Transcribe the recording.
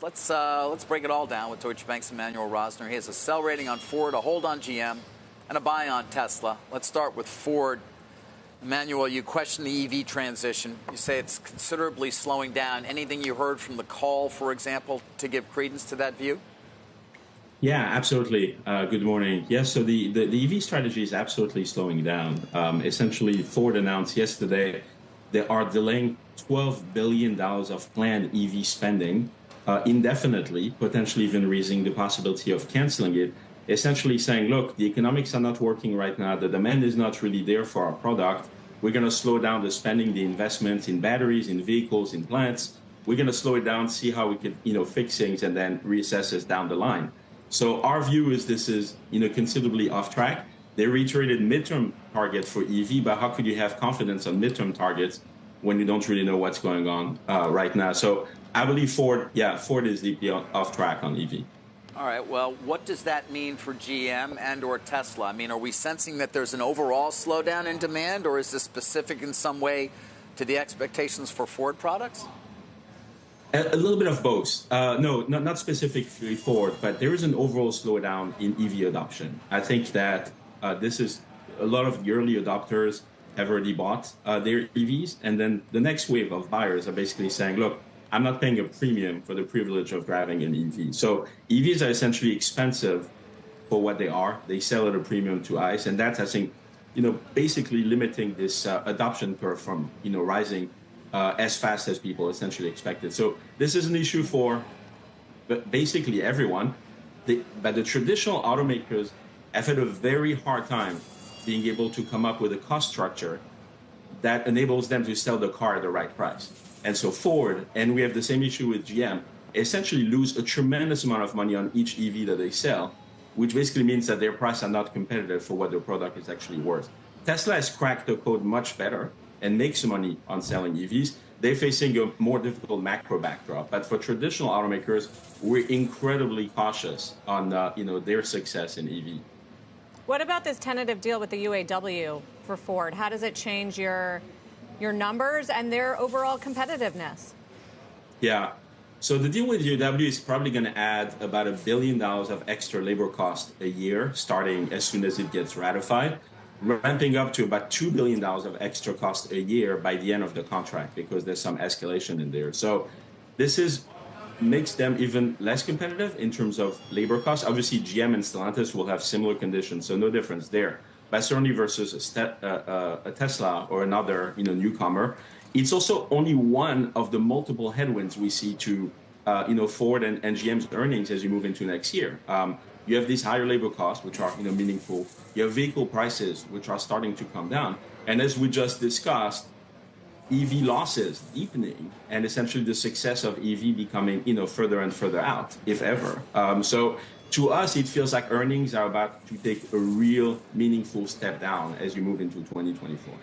Let's break it all down with Deutsche Bank's Emmanuel Rosner. He has a sell rating on Ford, a hold on GM, and a buy on Tesla. Let's start with Ford. Emmanuel, you question the EV transition. You say it's considerably slowing down. Anything you heard from the call, for example, to give credence to that view? Yeah, absolutely. Good morning. Yes, so the EV strategy is absolutely slowing down. Essentially, Ford announced yesterday they are delaying $12 billion of planned EV spending indefinitely, potentially even raising the possibility of canceling it, essentially saying, look, the economics are not working right now. The demand is not really there for our product. We're going to slow down the spending, the investments in batteries, in vehicles, in plants. We're going to slow it down, see how we could, fix things and then reassess this down the line. So our view is this is, considerably off track. They reiterated midterm target for EV, but how could you have confidence on midterm targets when you don't really know what's going on right now? So I believe Ford is deeply off track on EV. All right. Well, what does that mean for GM and or Tesla? I mean, are we sensing that there's an overall slowdown in demand, or is this specific in some way to the expectations for Ford products? A little bit of both. No, not specifically Ford, but there is an overall slowdown in EV adoption. I think that this is a lot of the early adopters have already bought their EVs, and then the next wave of buyers are basically saying, look, I'm not paying a premium for the privilege of driving an EV. So EVs are essentially expensive for what they are. They sell at a premium to ICE, and that's, I think, basically limiting this adoption curve from, rising as fast as people essentially expected. So this is an issue for basically everyone. But the traditional automakers have had a very hard time being able to come up with a cost structure that enables them to sell the car at the right price. And so Ford, and we have the same issue with GM, essentially lose a tremendous amount of money on each EV that they sell, which basically means that their prices are not competitive for what their product is actually worth. Tesla has cracked the code much better and makes money on selling EVs. They're facing a more difficult macro backdrop. But for traditional automakers, we're incredibly cautious on their success in EV. What about this tentative deal with the UAW for Ford? How does it change your numbers and their overall competitiveness? Yeah. So the deal with UAW is probably going to add about $1 billion of extra labor cost a year, starting as soon as it gets ratified, ramping up to about $2 billion of extra cost a year by the end of the contract, because there's some escalation in there. So this makes them even less competitive in terms of labor costs. Obviously, GM and Stellantis will have similar conditions, so no difference there. But certainly versus a Tesla or another newcomer, it's also only one of the multiple headwinds we see to Ford and GM's earnings as you move into next year. You have these higher labor costs, which are meaningful. You have vehicle prices, which are starting to come down, and as we just discussed, EV losses deepening, and essentially the success of EV becoming further and further out, if ever. So to us, it feels like earnings are about to take a real meaningful step down as you move into 2024.